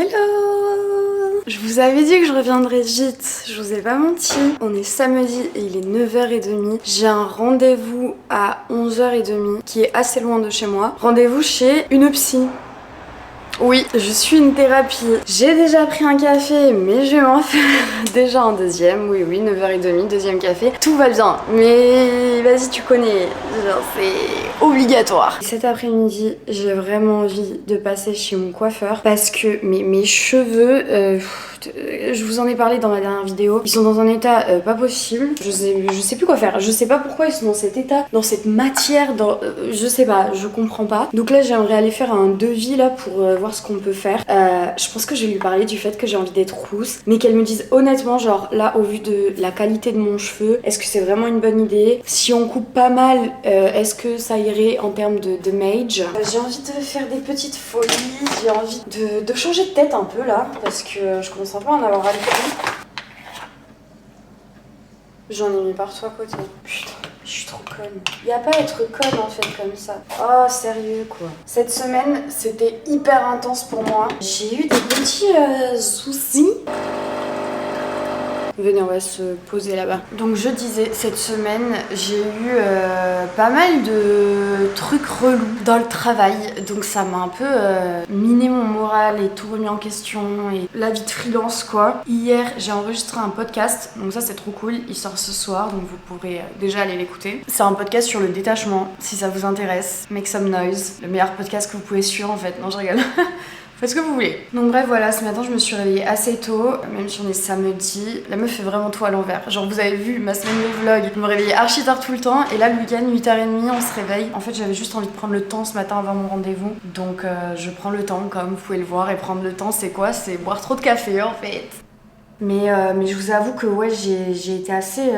Hello! Je vous avais dit que je reviendrais vite, je vous ai pas menti. On est samedi et il est 9h30. J'ai un rendez-vous à 11h30 qui est assez loin de chez moi. Rendez-vous chez une psy. Oui, je suis une thérapie. J'ai déjà pris un café, mais je vais m'en faire déjà un deuxième. Oui, 9h30, deuxième café. Tout va bien, mais vas-y, tu connais. Genre, c'est obligatoire. Cet après-midi, j'ai vraiment envie de passer chez mon coiffeur parce que mes cheveux, je vous en ai parlé dans ma dernière vidéo, ils sont dans un état pas possible. Je sais plus quoi faire. Je sais pas pourquoi ils sont dans cet état, dans cette matière, je sais pas, je comprends pas. Donc là, j'aimerais aller faire un devis là pour voir ce qu'on peut faire. Je pense que je vais lui parler du fait que j'ai envie d'être rousse, mais qu'elle me dise honnêtement, genre là, au vu de la qualité de mon cheveu, est-ce que c'est vraiment une bonne idée? Si on coupe pas mal, est-ce que ça irait en termes de mage? J'ai envie de faire des petites folies, j'ai envie de changer de tête un peu là, parce que je commence un peu à en avoir ras le cul. J'en ai mis partout à côté. Putain, je suis trop conne. Y a pas à être conne en fait comme ça. Oh, sérieux quoi. Cette semaine, c'était hyper intense pour moi. J'ai eu des petits soucis. Venez, on va se poser là-bas. Donc je disais, cette semaine, j'ai eu pas mal de trucs relous dans le travail. Donc ça m'a un peu miné mon moral et tout remis en question. Et la vie de freelance quoi. Hier, j'ai enregistré un podcast. Donc ça c'est trop cool. Il sort ce soir, donc vous pourrez déjà aller l'écouter. C'est un podcast sur le détachement, si ça vous intéresse. Make some noise. Le meilleur podcast que vous pouvez suivre en fait. Non, je rigole. Faites ce que vous voulez. Donc bref, voilà, ce matin je me suis réveillée assez tôt, même si on est samedi. La meuf fait vraiment tout à l'envers. Genre vous avez vu ma semaine de vlog, je me réveillais archi tard tout le temps. Et là le week-end, 8h30, on se réveille. En fait j'avais juste envie de prendre le temps ce matin avant mon rendez-vous. Donc je prends le temps comme vous pouvez le voir. Et prendre le temps c'est quoi? C'est boire trop de café en fait. Mais je vous avoue que ouais, j'ai été assez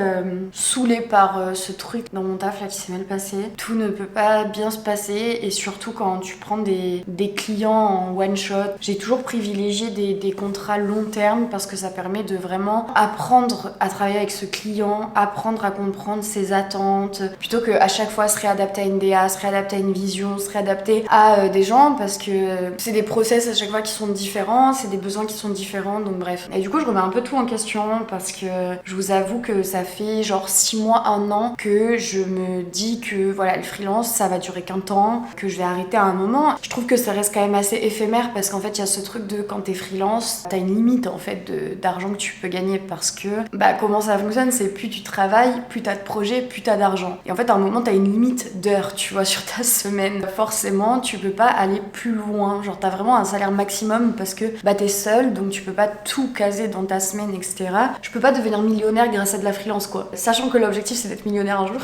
saoulée par ce truc dans mon taf là qui s'est mal passé. Tout ne peut pas bien se passer et surtout quand tu prends des clients en one shot. J'ai toujours privilégié des contrats long terme parce que ça permet de vraiment apprendre à travailler avec ce client, apprendre à comprendre ses attentes, plutôt qu'à chaque fois se réadapter à une DA, se réadapter à une vision, se réadapter à des gens parce que c'est des process à chaque fois qui sont différents, c'est des besoins qui sont différents, donc bref. Et du coup je remets un peu tout en question parce que je vous avoue que ça fait genre 6 mois, 1 an que je me dis que voilà, le freelance ça va durer qu'un temps, que je vais arrêter à un moment. Je trouve que ça reste quand même assez éphémère parce qu'en fait il y a ce truc de quand t'es freelance, t'as une limite en fait d'argent que tu peux gagner parce que bah comment ça fonctionne, c'est plus tu travailles, plus t'as de projets, plus t'as d'argent. Et en fait à un moment t'as une limite d'heures, tu vois, sur ta semaine. Forcément tu peux pas aller plus loin, genre t'as vraiment un salaire maximum parce que bah t'es seule donc tu peux pas tout caser dans ta semaine, etc. Je peux pas devenir millionnaire grâce à de la freelance quoi. Sachant que l'objectif c'est d'être millionnaire un jour.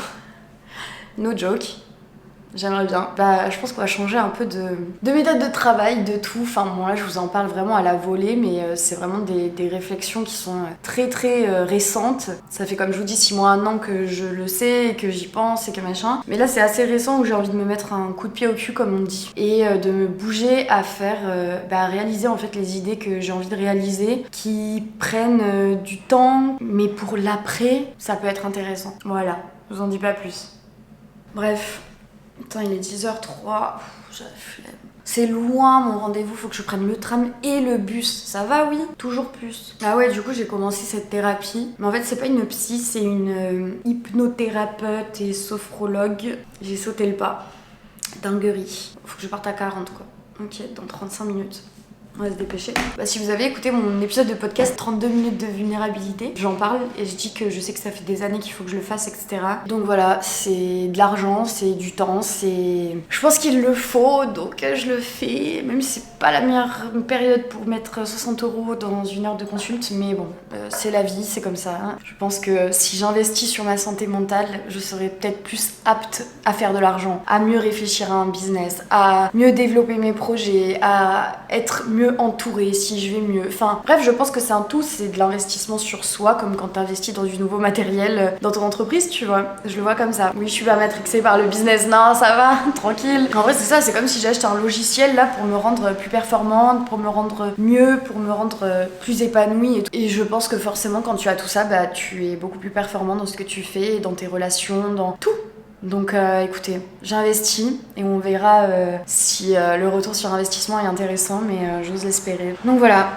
No joke. J'aimerais bien. Bah, je pense qu'on va changer un peu de méthode de travail, de tout. Enfin, bon, là, je vous en parle vraiment à la volée, mais c'est vraiment des réflexions qui sont très, très récentes. Ça fait, comme je vous dis, 6 mois, 1 an que je le sais, et que j'y pense, et que machin. Mais là, c'est assez récent où j'ai envie de me mettre un coup de pied au cul, comme on dit. Et de me bouger à faire, à réaliser, en fait, les idées que j'ai envie de réaliser, qui prennent du temps, mais pour l'après, ça peut être intéressant. Voilà, je vous en dis pas plus. Bref. Putain, il est 10h03, j'ai la flemme. C'est loin mon rendez-vous, faut que je prenne le tram et le bus. Ça va, oui? Toujours plus. Ah ouais, du coup, j'ai commencé cette thérapie. Mais en fait, c'est pas une psy, c'est une hypnothérapeute et sophrologue. J'ai sauté le pas. Dinguerie. Faut que je parte à 40, quoi. Ok, dans 35 minutes. On va se dépêcher. Bah, si vous avez écouté mon épisode de podcast 32 minutes de vulnérabilité, j'en parle et je dis que je sais que ça fait des années qu'il faut que je le fasse, etc. Donc voilà, c'est de l'argent, c'est du temps, c'est... Je pense qu'il le faut, donc je le fais, même si c'est pas la meilleure période pour mettre 60 € dans 1 heure de consulte, mais bon, c'est la vie, c'est comme ça. Hein. Je pense que si j'investis sur ma santé mentale, je serais peut-être plus apte à faire de l'argent, à mieux réfléchir à un business, à mieux développer mes projets, à être mieux entourée si je vais mieux. Enfin bref, je pense que c'est un tout, c'est de l'investissement sur soi, comme quand t'investis dans du nouveau matériel dans ton entreprise, tu vois. Je le vois comme ça. Oui, je suis pas matrixée par le business, non, ça va, tranquille. En vrai, c'est ça, c'est comme si j'achetais un logiciel là pour me rendre plus performante, pour me rendre mieux, pour me rendre plus épanouie et tout. Et je pense que forcément, quand tu as tout ça, bah tu es beaucoup plus performant dans ce que tu fais, dans tes relations, dans tout. Donc écoutez, j'investis et on verra si le retour sur investissement est intéressant, mais j'ose l'espérer. Donc voilà.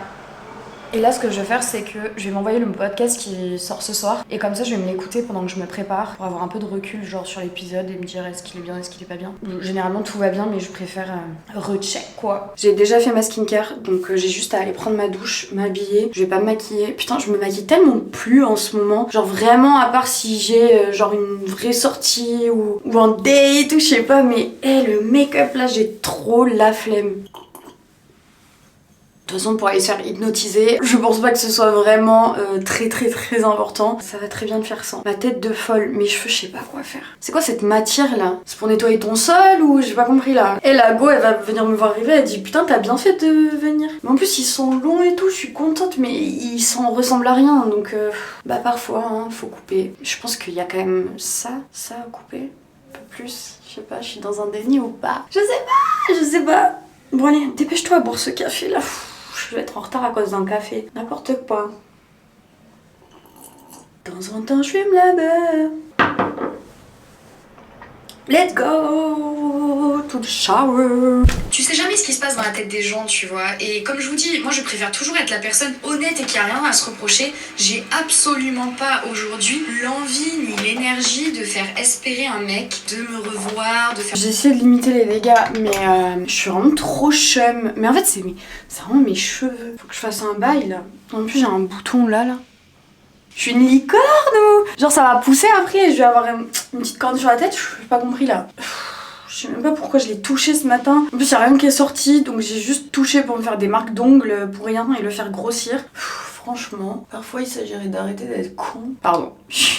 Et là, ce que je vais faire, c'est que je vais m'envoyer le podcast qui sort ce soir. Et comme ça, je vais me l'écouter pendant que je me prépare pour avoir un peu de recul, genre sur l'épisode et me dire est-ce qu'il est bien, est-ce qu'il est pas bien. Généralement, tout va bien, mais je préfère recheck quoi. J'ai déjà fait ma skincare, donc j'ai juste à aller prendre ma douche, m'habiller. Je vais pas me maquiller. Putain, je me maquille tellement plus en ce moment. Genre vraiment, à part si j'ai genre une vraie sortie ou un date ou je sais pas, mais le make-up là, j'ai trop la flemme. De toute façon, pour aller se faire hypnotiser, je pense pas que ce soit vraiment très important. Ça va très bien de faire sans. Ma tête de folle, mes cheveux, je sais pas quoi faire. C'est quoi cette matière là? C'est pour nettoyer ton sol ou j'ai pas compris là? Et la go, elle va venir me voir arriver, elle dit putain, t'as bien fait de venir. Mais en plus, ils sont longs et tout, je suis contente, mais ils s'en ressemblent à rien. Donc, bah parfois, hein, faut couper. Je pense qu'il y a quand même ça à couper. Un peu plus. Je sais pas, je suis dans un déni ou pas. Je sais pas. Bon allez, dépêche-toi à boire ce café là. Je vais être en retard à cause d'un café. N'importe quoi. De temps en temps, je fume la beurre. Let's go to the shower. Tu sais jamais ce qui se passe dans la tête des gens, tu vois. Et comme je vous dis, moi je préfère toujours être la personne honnête et qui a rien à se reprocher. J'ai absolument pas aujourd'hui l'envie ni l'énergie de faire espérer un mec de me revoir, de faire... J'ai essayé de limiter les dégâts, mais je suis vraiment trop chum. Mais en fait, c'est vraiment mes cheveux. Faut que je fasse un bail là. En plus, j'ai un bouton là. Je suis une licorne ou... Genre ça va pousser après et je vais avoir une petite corne sur la tête, j'ai pas compris là. Je sais même pas pourquoi je l'ai touché ce matin. En plus y'a rien qui est sorti, donc j'ai juste touché pour me faire des marques d'ongles pour rien et le faire grossir. Franchement, parfois il s'agirait d'arrêter d'être con. Pardon, je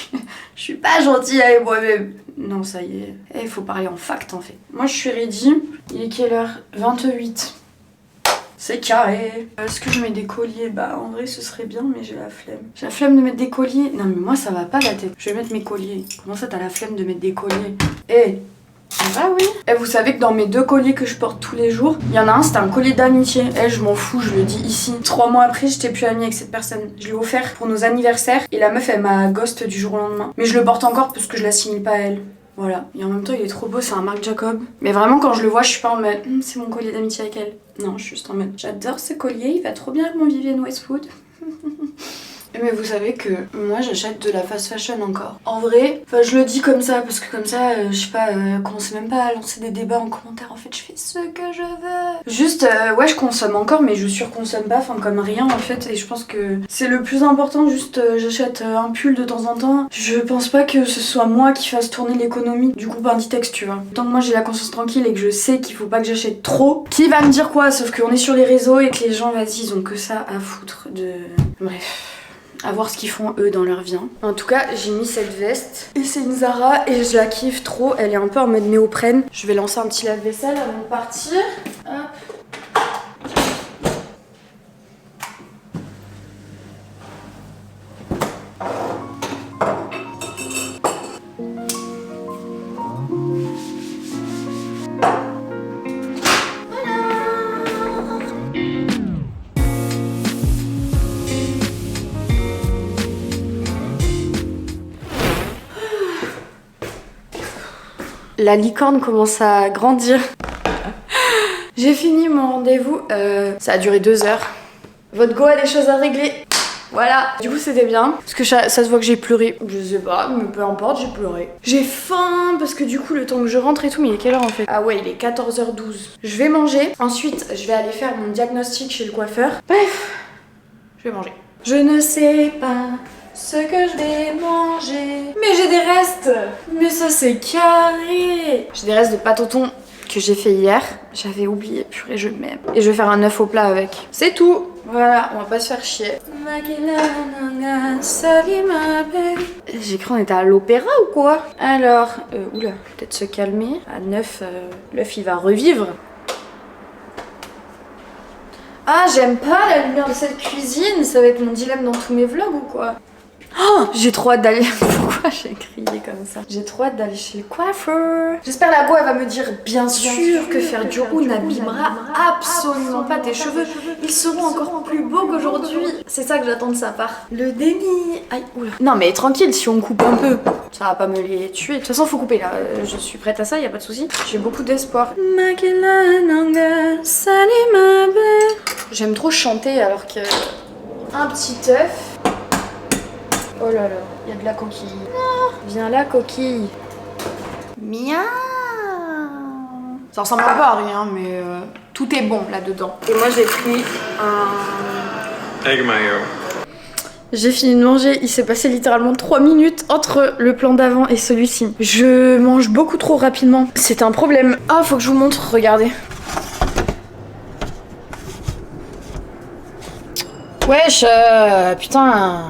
suis pas gentille avec moi-même. Non ça y est, il faut parler en fact en fait. Moi je suis ready, il est quelle heure? 28. C'est carré. Est-ce que je mets des colliers? Bah en vrai ce serait bien mais j'ai la flemme. J'ai la flemme de mettre des colliers. Non mais moi ça va pas la tête. Je vais mettre mes colliers. Comment ça t'as la flemme de mettre des colliers? Ça va oui. Vous savez que dans mes 2 colliers que je porte tous les jours, il y en a un c'était un collier d'amitié. Je m'en fous, je le dis ici. 3 mois après j'étais plus amie avec cette personne. Je l'ai offert pour nos anniversaires et la meuf elle m'a ghost du jour au lendemain. Mais je le porte encore parce que je l'assimile pas à elle. Voilà, et en même temps il est trop beau, c'est un Marc Jacob. Mais vraiment quand je le vois je suis pas en mode c'est mon collier d'amitié avec elle. Non, je suis juste en mode j'adore ce collier, il va trop bien avec mon Vivienne Westwood. Mais vous savez que moi j'achète de la fast fashion encore. En vrai, je le dis comme ça parce que comme ça, je sais pas, commencez même pas à lancer des débats en commentaire. En fait, je fais ce que je veux. Juste, ouais, je consomme encore, mais je surconsomme pas, comme rien en fait. Et je pense que c'est le plus important. Juste, j'achète un pull de temps en temps. Je pense pas que ce soit moi qui fasse tourner l'économie du groupe Inditex, tu vois. Tant que moi j'ai la conscience tranquille et que je sais qu'il faut pas que j'achète trop, qui va me dire quoi? Sauf qu'on est sur les réseaux et que les gens, vas-y, ils ont que ça à foutre de. Bref. À voir ce qu'ils font eux dans leur vie. En tout cas, j'ai mis cette veste et c'est une Zara et je la kiffe trop. Elle est un peu en mode néoprène. Je vais lancer un petit lave-vaisselle avant de partir. Hop. La licorne commence à grandir. J'ai fini mon rendez-vous. Ça a duré 2 heures. Votre go a des choses à régler. Voilà. Du coup, c'était bien. Parce que ça se voit que j'ai pleuré. Je sais pas, mais peu importe, j'ai pleuré. J'ai faim parce que du coup, le temps que je rentre et tout, mais il est quelle heure en fait? Ah ouais, il est 14h12. Je vais manger. Ensuite, je vais aller faire mon diagnostic chez le coiffeur. Bref, je vais manger. Je ne sais pas ce que je vais manger. Mais j'ai des restes. Mais ça c'est carré. J'ai des restes de pâte au thon que j'ai fait hier. J'avais oublié, purée, je m'aime. Et je vais faire un œuf au plat avec. C'est tout. Voilà, on va pas se faire chier. J'ai cru on était à l'opéra ou quoi? Alors, oula, peut-être se calmer. À 9, l'œuf il va revivre. Ah, j'aime pas la lumière de cette cuisine. Ça va être mon dilemme dans tous mes vlogs ou quoi? Oh, j'ai trop hâte d'aller. Pourquoi j'ai crié comme ça? J'ai trop hâte d'aller chez le coiffeur. J'espère la go elle va me dire bien sûr que faire du roux n'abîmera absolument pas tes cheveux. Ils seront encore plus beaux qu'aujourd'hui. C'est ça que j'attends de sa part. Le déni. Aïe, oula. Non mais tranquille si on coupe un peu. Ça va pas me les tuer. De toute façon, faut couper là. Je suis prête à ça, y a pas de souci. J'ai beaucoup d'espoir. J'aime trop chanter alors que. Un petit œuf. Oh là là, il y a de la coquille. Ah, viens là, coquille. Miaou. Ça ressemble pas à rien, mais tout est bon là-dedans. Et moi, j'ai pris un... Egg mayo. J'ai fini de manger, il s'est passé littéralement 3 minutes entre le plan d'avant et celui-ci. Je mange beaucoup trop rapidement, c'est un problème. Ah, faut que je vous montre, regardez. Wesh, putain.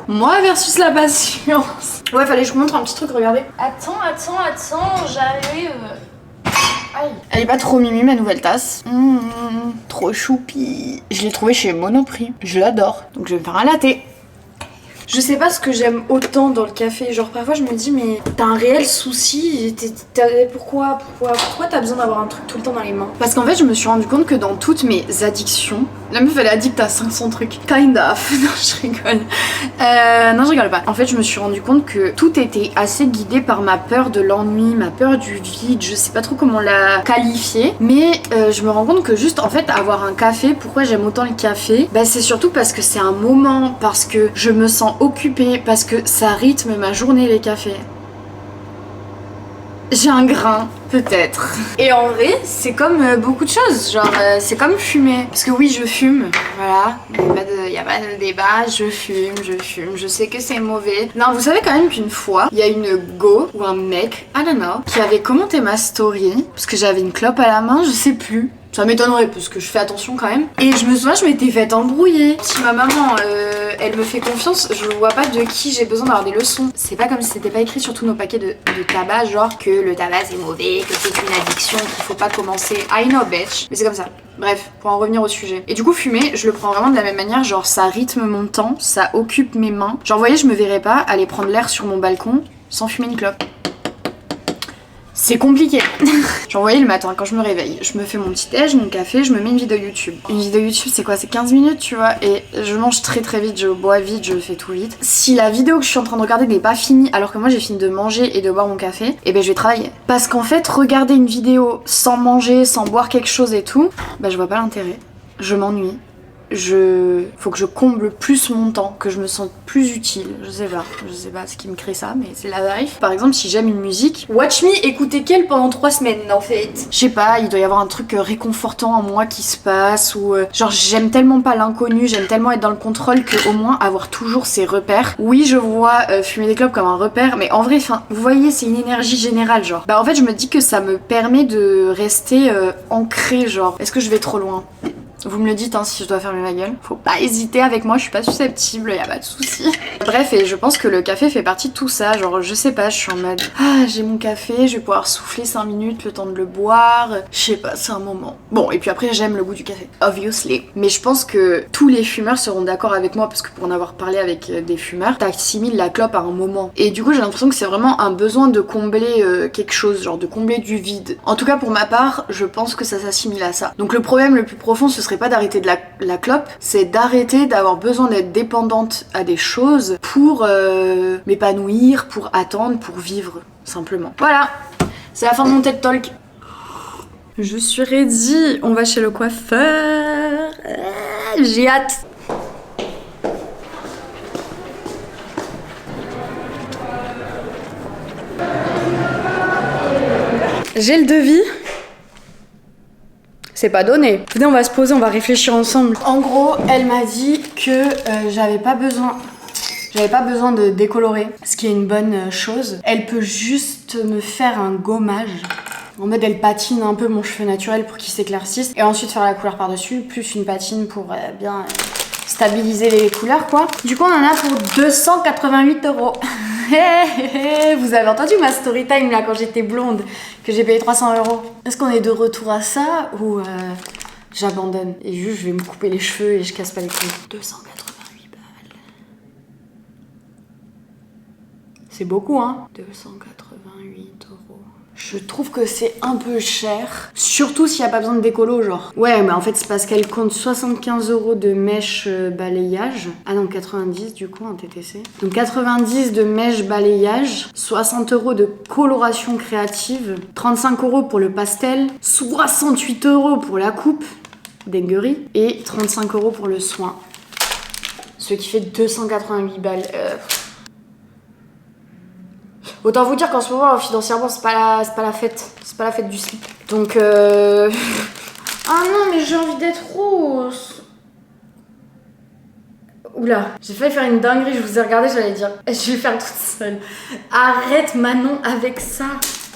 Moi versus la patience. Ouais, fallait que je vous montre un petit truc, regardez. Attends, j'arrive. Aïe. Elle est pas trop mimi ma nouvelle tasse. Trop choupi. Je l'ai trouvée chez Monoprix. Je l'adore. Donc je vais me faire un latte. Je sais pas ce que j'aime autant dans le café. Genre parfois je me dis mais t'as un réel souci. Pourquoi t'as besoin d'avoir un truc tout le temps dans les mains? Parce qu'en fait je me suis rendu compte que dans toutes mes addictions, la meuf elle est addict à 500 trucs. Kind of. Non je rigole. Non je rigole pas. En fait je me suis rendu compte que tout était assez guidé par ma peur de l'ennui, ma peur du vide. Je sais pas trop comment la qualifier. Mais je me rends compte que juste en fait avoir un café, pourquoi j'aime autant le café? Bah c'est surtout parce que c'est un moment, parce que je me sens occupée, parce que ça rythme ma journée les cafés. J'ai un grain, peut-être. Et en vrai, c'est comme beaucoup de choses, genre c'est comme fumer. Parce que oui, je fume, voilà, y a pas de débat, je fume, je sais que c'est mauvais. Non, vous savez quand même qu'une fois, il y a une go ou un mec, I don't know, qui avait commenté ma story, parce que j'avais une clope à la main, je sais plus. Ça m'étonnerait parce que je fais attention quand même. Et je me souviens, je m'étais faite embrouiller. Si ma maman, elle me fait confiance, je vois pas de qui j'ai besoin d'avoir des leçons. C'est pas comme si c'était pas écrit sur tous nos paquets de tabac, genre que le tabac c'est mauvais, que c'est une addiction, qu'il faut pas commencer. I know bitch. Mais c'est comme ça. Bref, pour en revenir au sujet. Et du coup, fumer, je le prends vraiment de la même manière, genre ça rythme mon temps, ça occupe mes mains. Genre, vous voyez, je me verrais pas aller prendre l'air sur mon balcon sans fumer une clope. C'est compliqué. J'en voyais le matin quand je me réveille. Je me fais mon petit déj, mon café, je me mets une vidéo YouTube. Une vidéo YouTube c'est quoi? C'est 15 minutes tu vois. Et je mange très très vite, je bois vite, je fais tout vite. Si la vidéo que je suis en train de regarder n'est pas finie alors que moi j'ai fini de manger et de boire mon café, et ben je vais travailler. Parce qu'en fait regarder une vidéo sans manger, sans boire quelque chose et tout, bah je vois pas l'intérêt. Je m'ennuie. Faut que je comble plus mon temps, que je me sente plus utile. Je sais pas ce qui me crée ça, mais c'est la life. Par exemple, si j'aime une musique, watch me écouter qu'elle pendant 3 semaines en fait. Je sais pas, il doit y avoir un truc réconfortant en moi qui se passe, ou genre j'aime tellement pas l'inconnu, j'aime tellement être dans le contrôle que au moins avoir toujours ces repères. Oui, je vois fumer des clopes comme un repère, mais en vrai, enfin, vous voyez, c'est une énergie générale, genre. Bah en fait, je me dis que ça me permet de rester ancrée, genre. Est-ce que je vais trop loin? Vous me le dites hein, si je dois fermer ma gueule. Faut pas hésiter avec moi, je suis pas susceptible, y a pas de souci. Bref, et je pense que le café fait partie de tout ça. Genre, je sais pas, je suis en mode ah, j'ai mon café, je vais pouvoir souffler 5 minutes le temps de le boire. Je sais pas, c'est un moment. Bon, et puis après, j'aime le goût du café, obviously. Mais je pense que tous les fumeurs seront d'accord avec moi parce que pour en avoir parlé avec des fumeurs, t'assimiles la clope à un moment. Et du coup, j'ai l'impression que c'est vraiment un besoin de combler quelque chose, genre de combler du vide. En tout cas, pour ma part, je pense que ça s'assimile à ça. Donc le problème le plus profond, ce serait pas d'arrêter de la clope, c'est d'arrêter d'avoir besoin d'être dépendante à des choses pour m'épanouir, pour attendre, pour vivre, simplement. Voilà, c'est la fin de mon TED Talk. Je suis ready, on va chez le coiffeur. J'ai hâte. J'ai le devis. C'est pas donné. Venez, on va se poser, on va réfléchir ensemble. En gros, elle m'a dit que j'avais pas besoin de décolorer, ce qui est une bonne chose. Elle peut juste me faire un gommage. En mode, elle patine un peu mon cheveu naturel pour qu'il s'éclaircisse. Et ensuite faire la couleur par-dessus, plus une patine pour bien stabiliser les couleurs, quoi. Du coup, on en a pour 288 €. Vous avez entendu ma story time là quand j'étais blonde, que j'ai payé 300 €. Est-ce qu'on est de retour à ça ou j'abandonne et juste je vais me couper les cheveux et je casse pas les couilles? 288 balles. C'est beaucoup hein. 288 €. Je trouve que c'est un peu cher, surtout s'il n'y a pas besoin de décolo, genre. Ouais, mais en fait, c'est parce qu'elle compte 75 € de mèche balayage. Ah non, 90 du coup, en TTC. Donc 90 de mèche balayage, 60 € de coloration créative, 35 € pour le pastel, 68 € pour la coupe, dinguerie, et 35 € pour le soin. Ce qui fait 288 balles. Autant vous dire qu'en ce moment, financièrement, c'est pas la fête. C'est pas la fête du slip. Donc, Ah non, mais j'ai envie d'être rose. Oula, j'ai failli faire une dinguerie, je vous ai regardé, j'allais dire. Je vais le faire toute seule. Arrête, Manon, avec ça.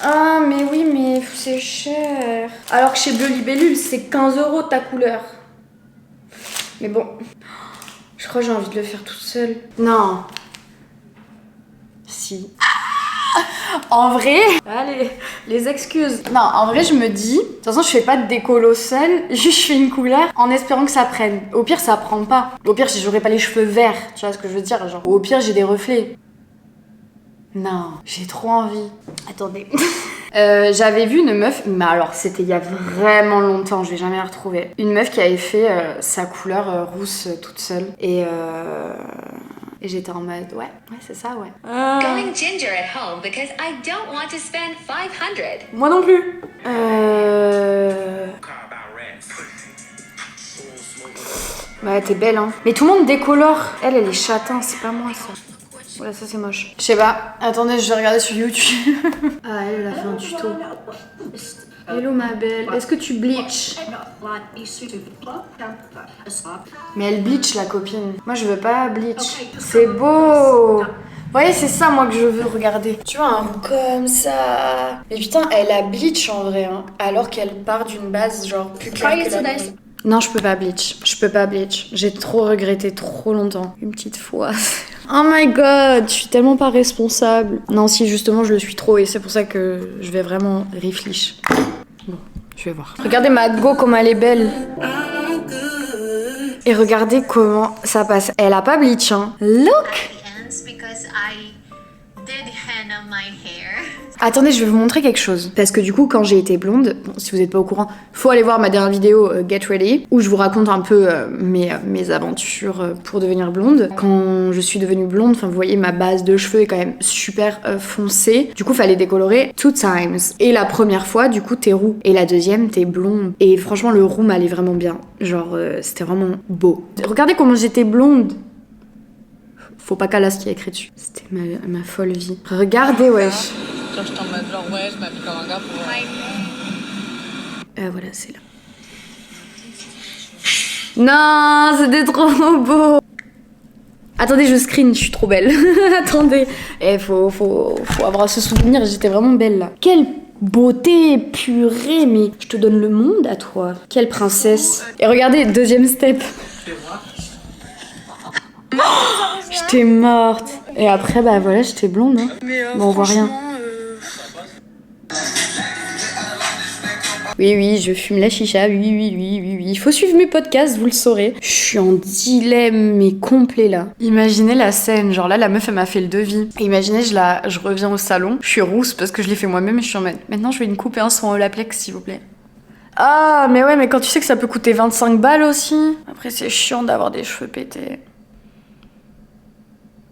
Ah, mais oui, mais c'est cher. Alors que chez Bleu Libellule, c'est 15 € ta couleur. Mais bon, je crois que j'ai envie de le faire toute seule. Non. Si. En vrai, allez, les excuses. Non, en vrai, je me dis, de toute façon, je fais pas de décolo seule, juste je fais une couleur en espérant que ça prenne. Au pire, ça prend pas. Au pire, j'aurais pas les cheveux verts, tu vois ce que je veux dire, genre. Au pire, j'ai des reflets. Non, j'ai trop envie. Attendez. J'avais vu une meuf, mais alors c'était il y a vraiment longtemps, je vais jamais la retrouver. Une meuf qui avait fait sa couleur rousse toute seule. Et j'étais en mode, ouais, c'est ça, ouais. Going ginger at home because I don't want to spend 500. Moi non plus. Ouais, t'es belle, hein. Mais tout le monde décolore. Elle est châtain, c'est pas moi, ça. Ouais, ça c'est moche. Je sais pas. Attendez, je vais regarder sur YouTube. Ah, elle a fait un tuto. Hello ma belle, est-ce que tu bleach? Mais elle bleach la copine. Moi je veux pas bleach. C'est beau. Vous voyez, c'est ça moi que je veux regarder. Tu vois, un roux comme ça. Mais putain, elle a bleach en vrai, hein. Alors qu'elle part d'une base genre plus claire que la mienne. Non, je peux pas bleach. Je peux pas bleach. J'ai trop regretté trop longtemps. Une petite fois. Oh my god, je suis tellement pas responsable. Non, si justement je le suis trop et c'est pour ça que je vais vraiment réfléchir. Bon, je vais voir. Regardez ma go comme elle est belle. Et regardez comment ça passe. Elle a pas bleach, hein. Look. Attendez, je vais vous montrer quelque chose. Parce que du coup, quand j'ai été blonde, bon, si vous n'êtes pas au courant, faut aller voir ma dernière vidéo Get Ready, où je vous raconte un peu mes aventures pour devenir blonde. Quand je suis devenue blonde, enfin vous voyez, ma base de cheveux est quand même super foncée. Du coup, fallait décolorer 2 times. Et la première fois, du coup, t'es roux. Et la deuxième, t'es blonde. Et franchement, le roux m'allait vraiment bien. Genre, c'était vraiment beau. Regardez comment j'étais blonde. Faut pas qu'à ce qui a écrit dessus. C'était ma folle vie. Regardez, wesh. Genre, je suis en mode genre, ouais, je m'habille comme un gars pour. Voilà, c'est là. Non, c'était trop beau. Attendez, je screen, je suis trop belle. Attendez. Faut avoir ce souvenir, j'étais vraiment belle là. Quelle beauté, purée, mais je te donne le monde à toi. Quelle princesse. Et regardez, deuxième step. J'étais morte. Et après, bah voilà, j'étais blonde. Hein. Mais bon, on voit rien. Oui, je fume la chicha, oui. Il faut suivre mes podcasts, vous le saurez. Je suis en dilemme, mais complet là. Imaginez la scène, genre là, la meuf, elle m'a fait le devis. Et imaginez, je reviens au salon, je suis rousse parce que je l'ai fait moi-même et je suis en mode, maintenant je vais une couper un son Olaplex, s'il vous plaît. Ah, mais ouais, mais quand tu sais que ça peut coûter 25 balles aussi. Après, c'est chiant d'avoir des cheveux pétés.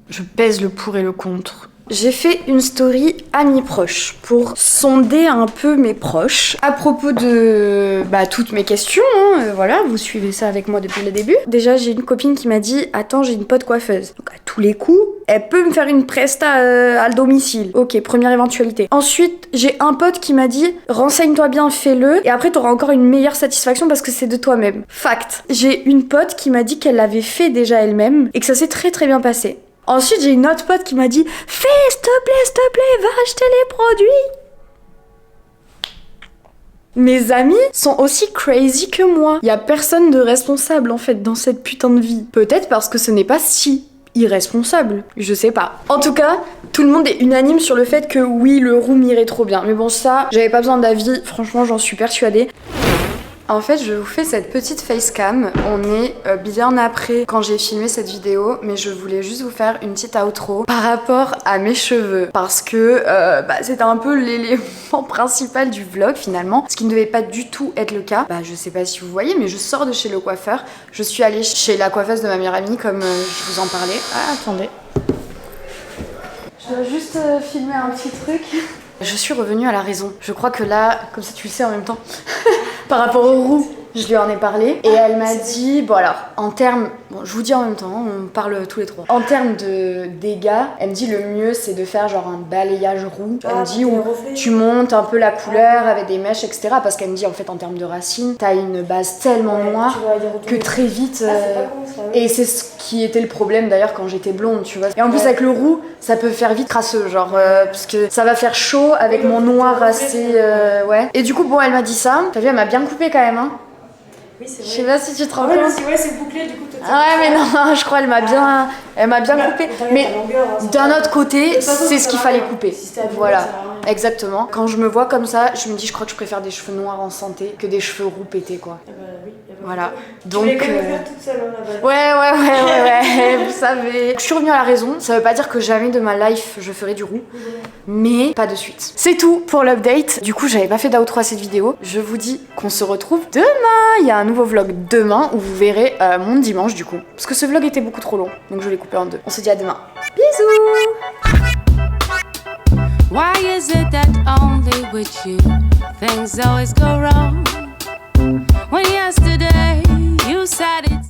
Je pèse le pour et le contre. J'ai fait une story amis proches pour sonder un peu mes proches à propos de toutes mes questions. Hein, voilà, vous suivez ça avec moi depuis le début. Déjà, j'ai une copine qui m'a dit « Attends, j'ai une pote coiffeuse. » Donc à tous les coups, elle peut me faire une presta à domicile. Ok, première éventualité. Ensuite, j'ai un pote qui m'a dit « Renseigne-toi bien, fais-le. Et après, t'auras encore une meilleure satisfaction parce que c'est de toi-même. » Fact. J'ai une pote qui m'a dit qu'elle l'avait fait déjà elle-même et que ça s'est très très bien passé. Ensuite, j'ai une autre pote qui m'a dit « Fais, s'il te plaît, va acheter les produits !» Mes amis sont aussi crazy que moi. Il y a personne de responsable, en fait, dans cette putain de vie. Peut-être parce que ce n'est pas si irresponsable. Je sais pas. En tout cas, tout le monde est unanime sur le fait que oui, le roux m'irait trop bien. Mais bon, ça, j'avais pas besoin d'avis. Franchement, j'en suis persuadée. En fait, je vous fais cette petite facecam. On est bien après quand j'ai filmé cette vidéo, mais je voulais juste vous faire une petite outro par rapport à mes cheveux parce que c'était un peu l'élément principal du vlog finalement, ce qui ne devait pas du tout être le cas. Je sais pas si vous voyez, mais je sors de chez le coiffeur. Je suis allée chez la coiffeuse de ma meilleure amie comme je vous en parlais. Ah, attendez. Je dois juste filmer un petit truc. Je suis revenue à la raison. Je crois que là, comme ça tu le sais en même temps, par rapport aux roues, je lui en ai parlé et elle m'a dit, bon alors, en termes, bon je vous dis en même temps, on parle tous les trois. En termes de dégâts, elle me dit le mieux c'est de faire genre un balayage roux. Elle me dit où tu montes un peu la couleur avec des mèches, etc. Parce qu'elle me dit en fait en termes de racines, t'as une base tellement noire que très vite... Et c'est ce qui était le problème d'ailleurs quand j'étais blonde, tu vois. Et en plus avec le roux, ça peut faire vite crasseux, genre parce que ça va faire chaud avec mon noir assez... ouais. Et du coup bon elle m'a dit ça. T'as vu elle m'a bien coupé quand même hein. Oui, c'est vrai. Je sais pas si tu te rends Ouais, compte. c'est bouclé du coup. Ouais, mais non, je crois elle m'a bien coupé. Mais d'un autre côté, c'est ce qu'il fallait couper. Voilà, exactement. Quand je me vois comme ça, je me dis, je crois que je préfère des cheveux noirs en santé que des cheveux roux pétés, quoi. Voilà. Donc. Tu voulais quand même faire toute seule, hein, Ouais, vous savez. Je suis revenue à la raison. Ça veut pas dire que jamais de ma life je ferai du roux, mais pas de suite. C'est tout pour l'update. Du coup, j'avais pas fait d'outro à cette vidéo. Je vous dis qu'on se retrouve demain. Il y a un nouveau vlog demain où vous verrez mon dimanche du coup. Parce que ce vlog était beaucoup trop long, donc je l'ai coupé en deux. On se dit à demain. Bisous. Why is it that only with you things always go wrong? When yesterday you said